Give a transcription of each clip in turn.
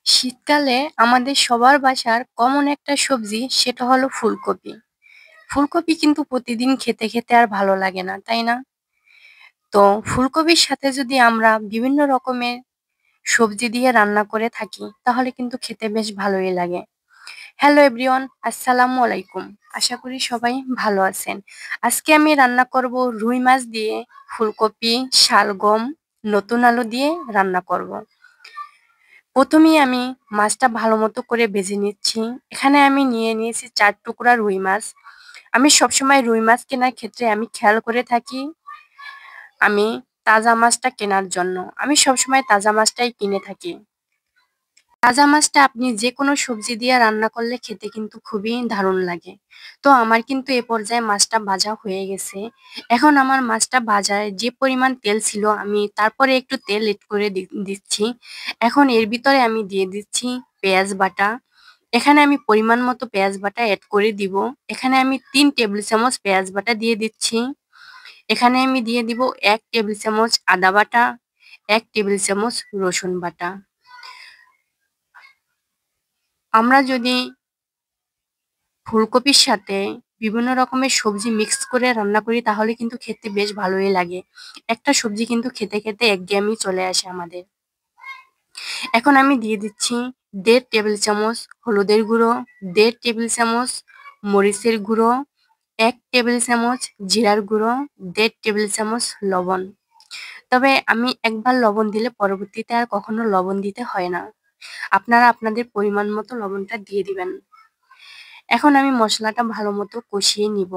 শীতকালে আমাদের সবার বাসার কমন একটা সবজি সেটা হলো ফুলকপি। ফুলকপি কিন্তু প্রতিদিন খেতে, খেতে আর ভালো লাগে না, তাই না? তো ফুলকপির সাথে যদি আমরা বিভিন্ন রকমের সবজি দিয়ে রান্না করে থাকি তাহলে কিন্তু খেতে বেশ ভালোই লাগে। হ্যালো এভরিওয়ান, আসসালামু আলাইকুম। আশা করি সবাই ভালো আছেন। আজকে আমি রান্না করব রুই মাছ দিয়ে ফুলকপি, শালগম, নতুন আলু দিয়ে রান্না করব। প্রথমেই আমি মাছটা ভালো মতো করে ভেজে নিচ্ছি। এখানে আমি নিয়ে নিয়েছি ৪ টুকরা রুই মাছ। আমি সবসময় রুই মাছ কেনার ক্ষেত্রে আমি খেয়াল করে থাকি আমি তাজা মাছটা কেনার জন্য। আমি সবসময় তাজা মাছটাই কিনে থাকি। তাজা মাছটা আপনি যেকোনো সবজি দিয়ে রান্না করলে খেতে কিন্তু খুবই দারুণ লাগে। তো আমার কিন্তু এ পর্যায়ে মাছটা ভাজা হয়ে গেছে। এখন আমার মাছটা ভাজায় যে পরিমাণ তেল ছিল আমি তারপরে একটু তেল এড করে দিচ্ছি। এখন এর ভিতরে আমি দিয়ে দিচ্ছি পেঁয়াজ বাটা। এখানে আমি পরিমাণ মতো পেঁয়াজ বাটা এড করে দিব। এখানে আমি ৩ টেবিল চামচ পেঁয়াজ বাটা দিয়ে দিচ্ছি। এখানে আমি দিয়ে দিব ১ টেবিল চামচ আদা বাটা, ১ টেবিল চামচ রসুন বাটা। আমরা যদি ফুলকপির সাথে বিভিন্ন রকমের সবজি মিক্স করে রান্না করি তাহলে কিন্তু খেতে বেশ ভালোই লাগে। একটা সবজি কিন্তু খেতে, খেতে একঘেয়েমি চলে আসে আমাদের। এখন আমি দিয়ে দিচ্ছি ১.৫ টেবিল চামচ হলুদের গুঁড়ো, ১.৫ টেবিল চামচ মরিচের গুঁড়ো, ১ টেবিল চামচ জিরার গুঁড়ো, ১.৫ টেবিল চামচ লবণ। তবে আমি একবার লবণ দিলে পরবর্তীতে আর কখনো লবণ দিতে হয় না। আপনারা আপনাদের পরিমাণ মতো লবণটা দিয়ে দিবেন। এখন আমি মসলাটা ভালো মতো কষিয়ে নিব।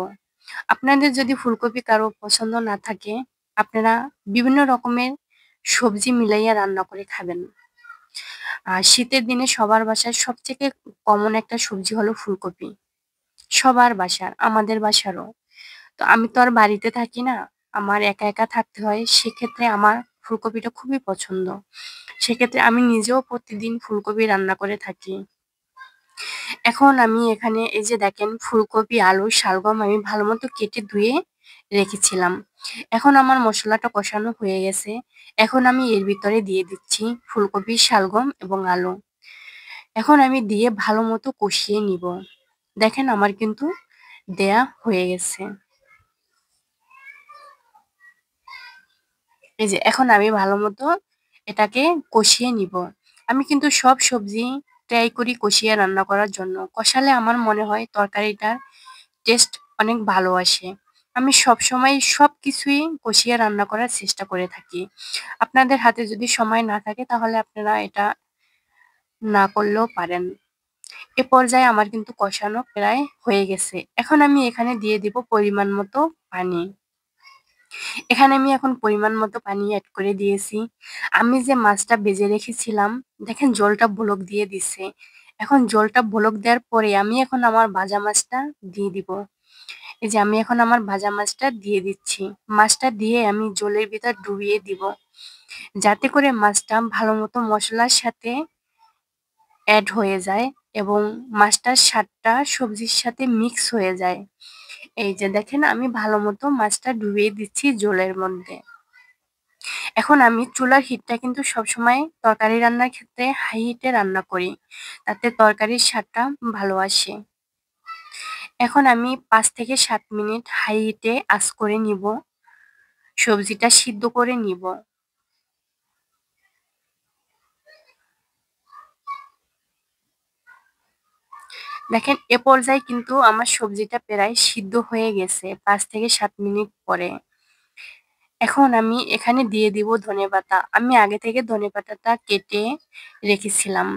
আপনাদের যদি ফুলকপি কারো পছন্দ না থাকে, আপনারা বিভিন্ন রকমের সবজি মিলাইয়া রান্না করে খাবেন। আর শীতের দিনে সবার বাসায় সবথেকে কমন একটা সবজি হলো ফুলকপি। সবার বাসার, আমাদের বাসারও। তো আমি তো আর বাড়িতে থাকি না, আমার একা, একা থাকতে হয়। সেক্ষেত্রে আমার ফুলকপিটা খুবই পছন্দ। সেক্ষেত্রে আমি নিজেও প্রতিদিন ফুলকপি রান্না করে থাকি। এখন আমি এখানে এই যে দেখেন ফুলকপি, আলু, শালগম আমি ভালো মতো কেটে ধুয়ে রেখেছিলাম। এখন আমার মসলাটা কষানো হয়ে গেছে। এখন আমি এর ভিতরে দিয়ে দিচ্ছি ফুলকপি, শালগম এবং আলু। এখন আমি দিয়ে ভালো মতো কষিয়ে নিব। দেখেন আমার কিন্তু দেয়া হয়ে গেছে। এই যে এখন আমি ভালো মতো এটাকে কষিয়ে নিব। আমি কিন্তু সব সবজি ট্রাই করি কষিয়ে রান্না করার জন্য। কষালে আমার মনে হয় তরকারিটার টেস্ট অনেক ভালো আসে। আমি সবসময় সবকিছুই কষিয়ে রান্না করার চেষ্টা করে থাকি। আপনাদের হাতে যদি সময় না থাকে তাহলে আপনারা এটা না করলেও পারেন। এ পর্যায়ে আমার কিন্তু কষানো প্রায় হয়ে গেছে। এখন আমি এখানে দিয়ে দিব পরিমাণ মতো পানি। এখানে আমি এখন পরিমাণ মতো পানি এড করে দিয়েছি। আমি যে মাছটা ভেজে রেখেছিলাম, দেখেন জলটা বলক দিয়ে দিছে। এখন জলটা বলক দেওয়ার পরে আমি এখন আমার ভাজা মাছটা দিয়ে দিব। এই যে আমি এখন আমার ভাজা মাছটা দিয়ে দিচ্ছি। মাছটা দিয়ে আমি জলের ভিতর ডুবিয়ে দিব। যাতে করে মাছটা ভালো মতো মসলার সাথে এড হয়ে যায় এবং মাছটার স্বাদটা সবজির সাথে মিক্স হয়ে যায়। এই যে দেখেন আমি ভালো মতো মাছটা ডুবিয়ে দিচ্ছি জলের মধ্যে। এখন আমি চুলার হিটটা কিন্তু সবসময় তরকারি রান্নার ক্ষেত্রে হাই হিটে রান্না করি। তাতে তরকারির স্বাদটা ভালো আসে। এখন আমি ৫ থেকে ৭ মিনিট হাই হিটে আঁচ করে নিব। সবজিটা সিদ্ধ করে নিব। দেখেন এ পর্যায়ে কিন্তু আমার সবজিটা প্রায় সিদ্ধ হয়ে গেছে ৫ থেকে ৭ মিনিট পরে। এখন আমি এখানে দিয়ে দিব ধনেপাতা। আমি আগে থেকে ধনেপাতাটা কেটে রেখেছিলাম।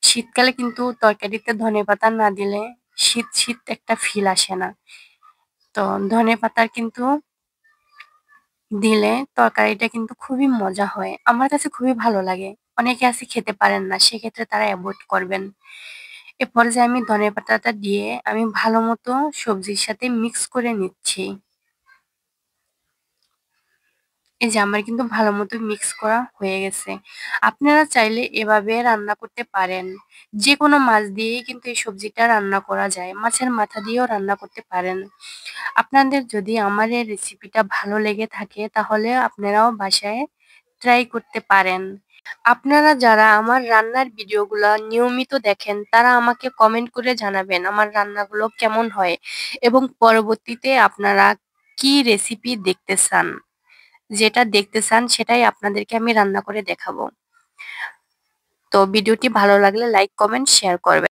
শীতকালে কিন্তু তরকারিতে ধনেপাতা না দিলে শীত, শীত একটা ফিল আসে না। তো ধনেপাতার কিন্তু দিলে তরকারিটা কিন্তু খুবই মজা হয়। আমার কাছে খুবই ভালো লাগে। অনেকে আছে খেতে পারেন না, সেক্ষেত্রে তারা এভয়েড করবেন। এ পর্যায়ে আমি ধনেপাতাটা দিয়ে আমি ভালো মতো সবজির সাথে মিক্স করে নিচ্ছি। এই যে আমার কিন্তু ভালো মতো মিক্স করা হয়ে গেছে। আপনারা চাইলে এভাবে রান্না করতে পারেন। যেকোনো মাছ দিয়েই কিন্তু এই সবজিটা রান্না করা যায়। মাছের মাথা দিয়েও রান্না করতে পারেন। আপনাদের যদি আমার এই রেসিপিটা ভালো লেগে থাকে তাহলে আপনারাও বাসায় ট্রাই করতে পারেন। আপনারা যারা আমার রান্নার ভিডিওগুলা নিয়মিত দেখেন তারা আমাকে কমেন্ট করে জানাবেন আমার রান্নাগুলো কেমন হয় এবং পরবর্তীতে আপনারা কি রেসিপি দেখতে চান। যেটা দেখতে চান সেটাই আপনাদেরকে আমি রান্না করে দেখাবো। তো ভিডিওটি ভালো লাগলে লাইক, কমেন্ট, শেয়ার করবেন।